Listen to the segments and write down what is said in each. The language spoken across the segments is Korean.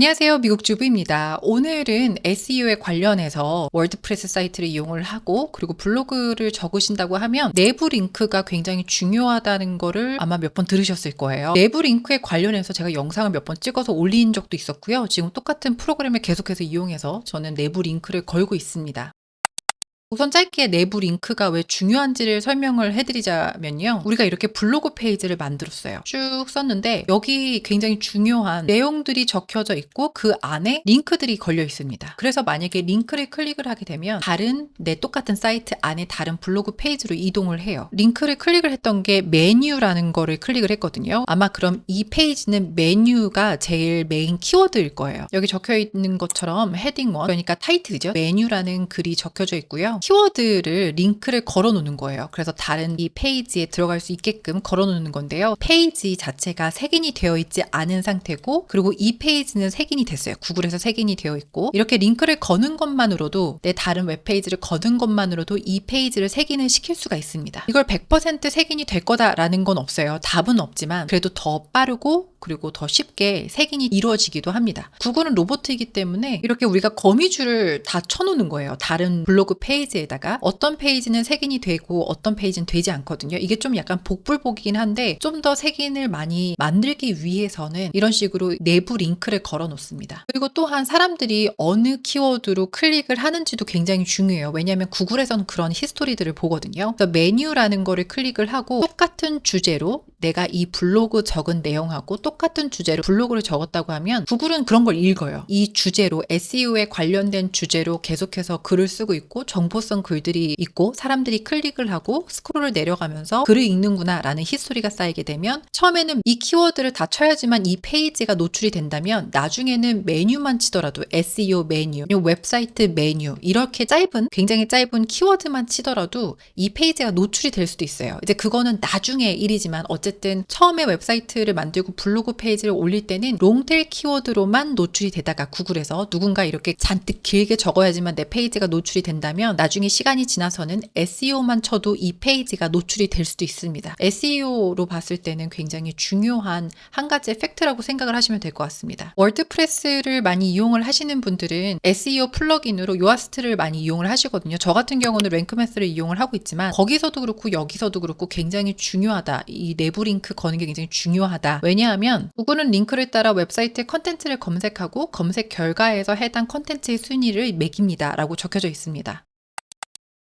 안녕하세요. 미국 주부입니다. 오늘은 SEO에 관련해서 월드프레스 사이트를 이용을 하고 그리고 블로그를 적으신다고 하면 내부 링크가 굉장히 중요하다는 거를 아마 몇 번 들으셨을 거예요. 내부 링크에 관련해서 제가 영상을 몇 번 찍어서 올린 적도 있었고요. 지금 똑같은 프로그램을 계속해서 이용해서 저는 내부 링크를 걸고 있습니다. 우선 짧게 내부 링크가 왜 중요한지를 설명을 해드리자면요. 우리가 이렇게 블로그 페이지를 만들었어요. 쭉 썼는데 여기 굉장히 중요한 내용들이 적혀져 있고 그 안에 링크들이 걸려 있습니다. 그래서 만약에 링크를 클릭을 하게 되면 내 똑같은 사이트 안에 다른 블로그 페이지로 이동을 해요. 링크를 클릭을 했던 게 메뉴라는 거를 클릭을 했거든요. 아마 그럼 이 페이지는 메뉴가 제일 메인 키워드일 거예요. 여기 적혀 있는 것처럼 헤딩 1, 그러니까 타이틀이죠. 메뉴라는 글이 적혀져 있고요. 키워드를 링크를 걸어 놓는 거예요. 그래서 다른 이 페이지에 들어갈 수 있게끔 걸어 놓는 건데요. 페이지 자체가 색인이 되어 있지 않은 상태고 그리고 이 페이지는 색인이 됐어요. 구글에서 색인이 되어 있고 이렇게 링크를 거는 것만으로도 내 다른 웹페이지를 거는 것만으로도 이 페이지를 색인을 시킬 수가 있습니다. 이걸 100% 색인이 될 거다라는 건 없어요. 답은 없지만 그래도 더 빠르고 그리고 더 쉽게 색인이 이루어지기도 합니다. 구글은 로봇이기 때문에 이렇게 우리가 거미줄을 다 쳐놓는 거예요. 다른 블로그 페이지에다가 어떤 페이지는 색인이 되고 어떤 페이지는 되지 않거든요. 이게 좀 약간 복불복이긴 한데 좀 더 색인을 많이 만들기 위해서는 이런 식으로 내부 링크를 걸어 놓습니다. 그리고 또한 사람들이 어느 키워드로 클릭을 하는지도 굉장히 중요해요. 왜냐하면 구글에서는 그런 히스토리들을 보거든요. 그래서 메뉴라는 거를 클릭을 하고 똑같은 주제로 내가 이 블로그 적은 내용하고 똑같은 주제로 블로그를 적었다고 하면 구글은 그런 걸 읽어요. 이 주제로 SEO에 관련된 주제로 계속해서 글을 쓰고 있고 정보성 글들이 있고 사람들이 클릭을 하고 스크롤을 내려가면서 글을 읽는구나 라는 히스토리가 쌓이게 되면 처음에는 이 키워드를 다 쳐야지만 이 페이지가 노출이 된다면 나중에는 메뉴만 치더라도 SEO 메뉴, 웹사이트 메뉴 이렇게 굉장히 짧은 키워드만 치더라도 이 페이지가 노출이 될 수도 있어요. 이제 그거는 나중의 일이지만 어쨌든 처음에 웹사이트를 만들고 블로그 페이지를 올릴 때는 롱테일 키워드로만 노출이 되다가 구글에서 누군가 이렇게 잔뜩 길게 적어야지만 내 페이지가 노출이 된다면 나중에 시간이 지나서는 SEO만 쳐도 이 페이지가 노출이 될 수도 있습니다. SEO로 봤을 때는 굉장히 중요한 한 가지의 팩트라고 생각을 하시면 될 것 같습니다. 월드프레스를 많이 이용을 하시는 분들은 SEO 플러긴으로 요아스트를 많이 이용을 하시거든요. 저 같은 경우는 랭크매스를 이용을 하고 있지만 거기서도 그렇고 여기서도 그렇고 굉장히 중요하다. 이 내부 링크 거는 게 굉장히 중요하다. 왜냐하면 구글은 링크를 따라 웹사이트의 컨텐츠를 검색하고 검색 결과에서 해당 컨텐츠의 순위를 매깁니다. 라고 적혀져 있습니다.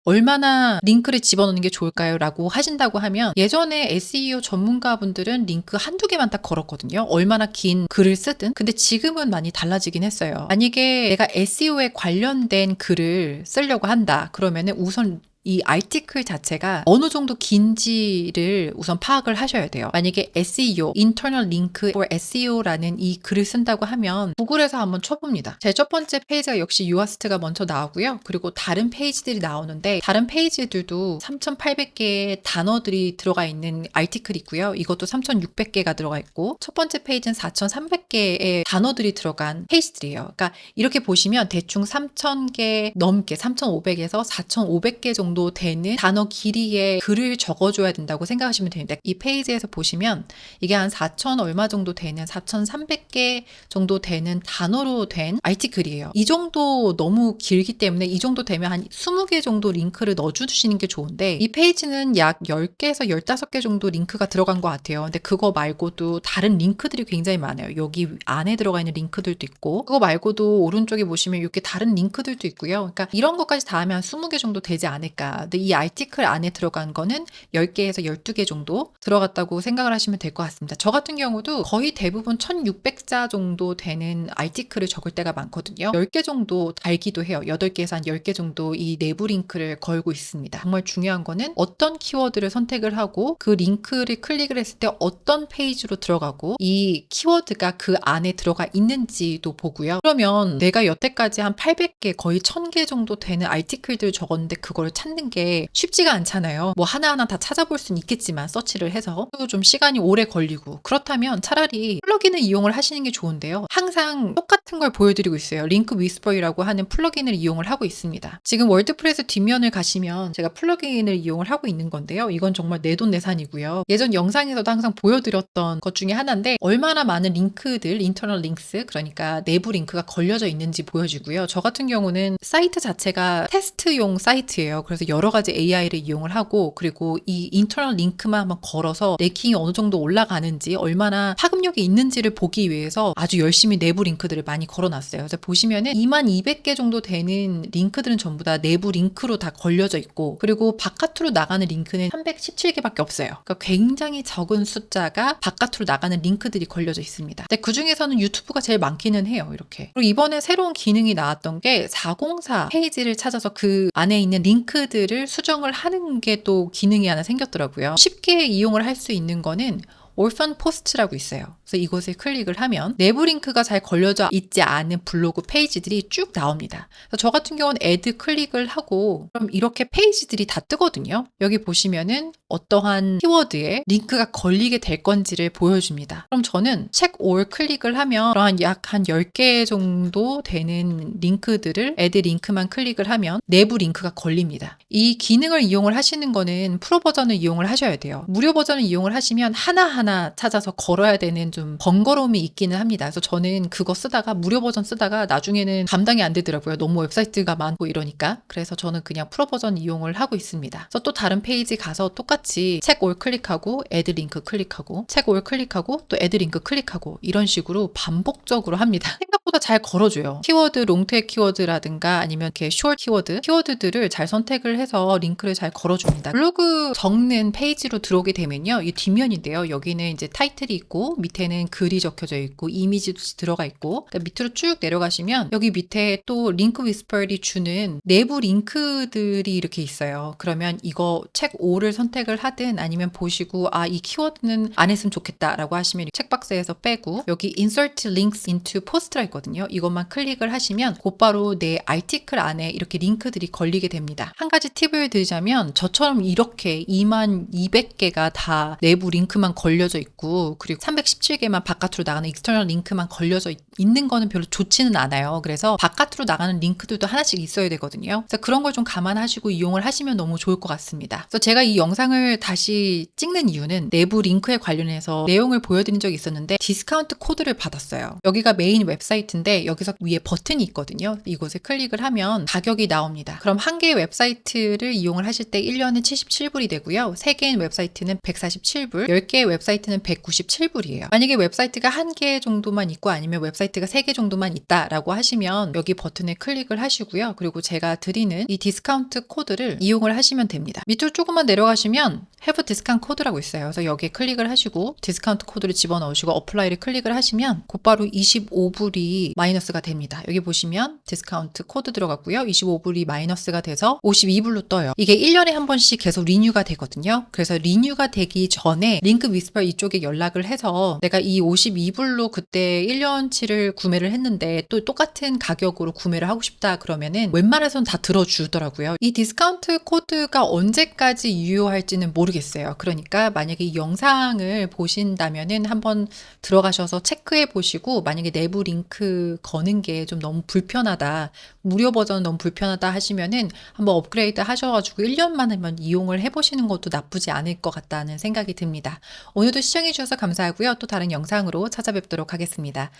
얼마나 링크를 집어넣는 게 좋을까요? 라고 하신다고 하면 예전에 SEO 전문가분들은 링크 한두 개만 딱 걸었거든요. 얼마나 긴 글을 쓰든. 근데 지금은 많이 달라지긴 했어요. 만약에 내가 SEO에 관련된 글을 쓰려고 한다. 그러면은 우선 이 아티클 자체가 어느 정도 긴지를 우선 파악을 하셔야 돼요. 만약에 SEO, Internal Link for SEO라는 이 글을 쓴다고 하면 구글에서 한번 쳐봅니다. 제 첫 번째 페이지가 역시 유아스트가 먼저 나오고요. 그리고 다른 페이지들이 나오는데 다른 페이지들도 3,800개의 단어들이 들어가 있는 아티클이 있고요. 이것도 3,600개가 들어가 있고 첫 번째 페이지는 4,300개의 단어들이 들어간 페이지들이에요. 그러니까 이렇게 보시면 대충 3,000개 넘게 3,500에서 4,500개 정도 되는 단어 길이의 글을 적어줘야 된다고 생각하시면 됩니다. 이 페이지에서 보시면 이게 한 4,000 얼마 정도 되는 4,300개 정도 되는 단어로 된 아티클이에요. 이 정도 너무 길기 때문에 이 정도 되면 한 20개 정도 링크를 넣어주시는 게 좋은데 이 페이지는 약 10개에서 15개 정도 링크가 들어간 것 같아요. 근데 그거 말고도 다른 링크들이 굉장히 많아요. 여기 안에 들어가 있는 링크들도 있고 그거 말고도 오른쪽에 보시면 이렇게 다른 링크들도 있고요. 그러니까 이런 것까지 다 하면 20개 정도 되지 않을까. 근데 이 아티클 안에 들어간 거는 10개에서 12개 정도 들어갔다고 생각을 하시면 될 것 같습니다. 저 같은 경우도 거의 대부분 1600자 정도 되는 아티클을 적을 때가 많거든요. 10개 정도 달기도 해요. 8개에서 한 10개 정도 이 내부 링크를 걸고 있습니다. 정말 중요한 거는 어떤 키워드를 선택을 하고 그 링크를 클릭을 했을 때 어떤 페이지로 들어가고 이 키워드가 그 안에 들어가 있는지도 보고요. 그러면 내가 여태까지 한 800개 거의 1000개 정도 되는 아티클들을 적었는데 그걸 찾는 찾는 게 쉽지가 않잖아요. 뭐 하나하나 다 찾아볼 수는 있겠지만 서치를 해서 또 좀 시간이 오래 걸리고 그렇다면 차라리 플러긴을 이용을 하시는 게 좋은데요. 항상 똑같은 걸 보여드리고 있어요. 링크 위스퍼이라고 하는 플러긴을 이용을 하고 있습니다. 지금 월드프레스 뒷면을 가시면 제가 플러긴을 이용을 하고 있는 건데요. 이건 정말 내돈내산이고요. 예전 영상에서도 항상 보여드렸던 것 중에 하나인데 얼마나 많은 링크들, 인터널 링크스, 그러니까 내부 링크가 걸려져 있는지 보여주고요. 저 같은 경우는 사이트 자체가 테스트용 사이트예요. 그래서 여러 가지 AI를 이용을 하고 그리고 이 인터널 링크만 한번 걸어서 랭킹이 어느 정도 올라가는지 얼마나 파급력이 있는지를 보기 위해서 아주 열심히 내부 링크들을 많이 걸어놨어요. 그래서 보시면은 2200개 정도 되는 링크들은 전부 다 내부 링크로 다 걸려져 있고 그리고 바깥으로 나가는 링크는 317개밖에 없어요. 그러니까 굉장히 적은 숫자가 바깥으로 나가는 링크들이 걸려져 있습니다. 근데 그 중에서는 유튜브가 제일 많기는 해요. 이렇게. 그리고 이번에 새로운 기능이 나왔던 게 404 페이지를 찾아서 그 안에 있는 링크들을 수정을 하는 게 또 기능이 하나 생겼더라고요. 쉽게 이용을 할 수 있는 거는 orphan post라고 있어요. 그래서 이곳에 클릭을 하면 내부 링크가 잘 걸려져 있지 않은 블로그 페이지들이 쭉 나옵니다. 그래서 저 같은 경우는 add 클릭을 하고 그럼 이렇게 페이지들이 다 뜨거든요. 여기 보시면은 어떠한 키워드에 링크가 걸리게 될 건지를 보여줍니다. 그럼 저는 check all 클릭을 하면 그러한 약 한 10개 정도 되는 링크들을 add 링크만 클릭을 하면 내부 링크가 걸립니다. 이 기능을 이용을 하시는 거는 프로 버전을 이용을 하셔야 돼요. 무료 버전을 이용을 하시면 하나하나 찾아서 걸어야 되는 좀 번거로움이 있기는 합니다. 그래서 저는 그거 쓰다가 무료 버전 쓰다가 나중에는 감당이 안 되더라고요. 너무 웹사이트가 많고 이러니까. 그래서 저는 그냥 프로 버전 이용을 하고 있습니다. 그래서 또 다른 페이지 가서 똑같이 check all 클릭하고 add 링크 클릭하고 check all 클릭하고 또 add 링크 클릭하고 이런 식으로 반복적으로 합니다. 생각보다 잘 걸어줘요. 키워드, 롱테일 키워드라든가 아니면 이렇게 숏 키워드들을 잘 선택을 해서 링크를 잘 걸어줍니다. 블로그 적는 페이지로 들어오게 되면요. 이 뒷면인데요. 여기는 이제 타이틀이 있고 밑에는 글이 적혀져 있고 이미지도 들어가 있고 그러니까 밑으로 쭉 내려가시면 여기 밑에 또 링크 위스퍼리 주는 내부 링크들이 이렇게 있어요. 그러면 이거 책 5를 선택을 하든 아니면 보시고 이 키워드는 안 했으면 좋겠다라고 하시면 책박스에서 빼고 여기 insert links into post라 있거든요. 이것만 클릭을 하시면 곧바로 내 아티클 안에 이렇게 링크들이 걸리게 됩니다. 한 가지 팁을 드리자면 저처럼 이렇게 2200개가 다 내부 링크만 걸려져 있고 그리고 317개만 바깥으로 나가는 익스터널 링크만 걸려져 있는 거는 별로 좋지는 않아요. 그래서 바깥으로 나가는 링크들도 하나씩 있어야 되거든요. 그래서 그런 걸 좀 감안하시고 이용을 하시면 너무 좋을 것 같습니다. 그래서 제가 이 영상을 다시 찍는 이유는 내부 링크에 관련해서 내용을 보여드린 적이 있었는데 디스카운트 코드를 받았어요. 여기가 메인 웹사이트인데 여기서 위에 버튼이 있거든요. 이곳에 클릭을 하면 가격이 나옵니다. 그럼 한 개의 웹사이트를 이용을 하실 때 1년은 77불이 되고요. 3개인 웹사이트는 147불, 10개의 웹사이트는 197불이에요. 만약에 웹사이트가 한 개 정도만 있고 아니면 웹사이트가 3개 정도만 있다라고 하시면 여기 버튼에 클릭을 하시고요. 그리고 제가 드리는 이 디스카운트 코드를 이용을 하시면 됩니다. 밑으로 조금만 내려가시면 have discount 코드라고 있어요. 그래서 여기에 클릭을 하시고 디스카운트 코드를 집어넣으시고 어플라이를 클릭을 하시면 곧바로 25불이 마이너스가 됩니다. 여기 보시면 디스카운트 코드 들어갔고요. 25불이 마이너스가 돼서 52불로 떠요. 이게 1년에 한 번씩 계속 리뉴가 되거든요. 그래서 리뉴가 되기 전에 링크 위스퍼 이쪽에 연락을 해서 내가 이 52불로 그때 1년치를 구매를 했는데 또 똑같은 가격으로 구매를 하고 싶다 그러면은 웬만해서는 다 들어주더라고요. 이 디스카운트 코드가 언제까지 유효할지는 모르겠어요. 그러니까 만약에 이 영상을 보신다면은 한번 들어가셔서 체크해 보시고 만약에 내부 링크 거는 게 좀 너무 불편하다, 무료 버전 너무 불편하다 하시면은 한번 업그레이드 하셔가지고 1년만 하면 이용을 해보시는 것도 나쁘지 않을 것 같다는 생각이 듭니다. 오늘도 시청해 주셔서 감사하고요. 또 다른 영상으로 찾아뵙도록 하겠습니다.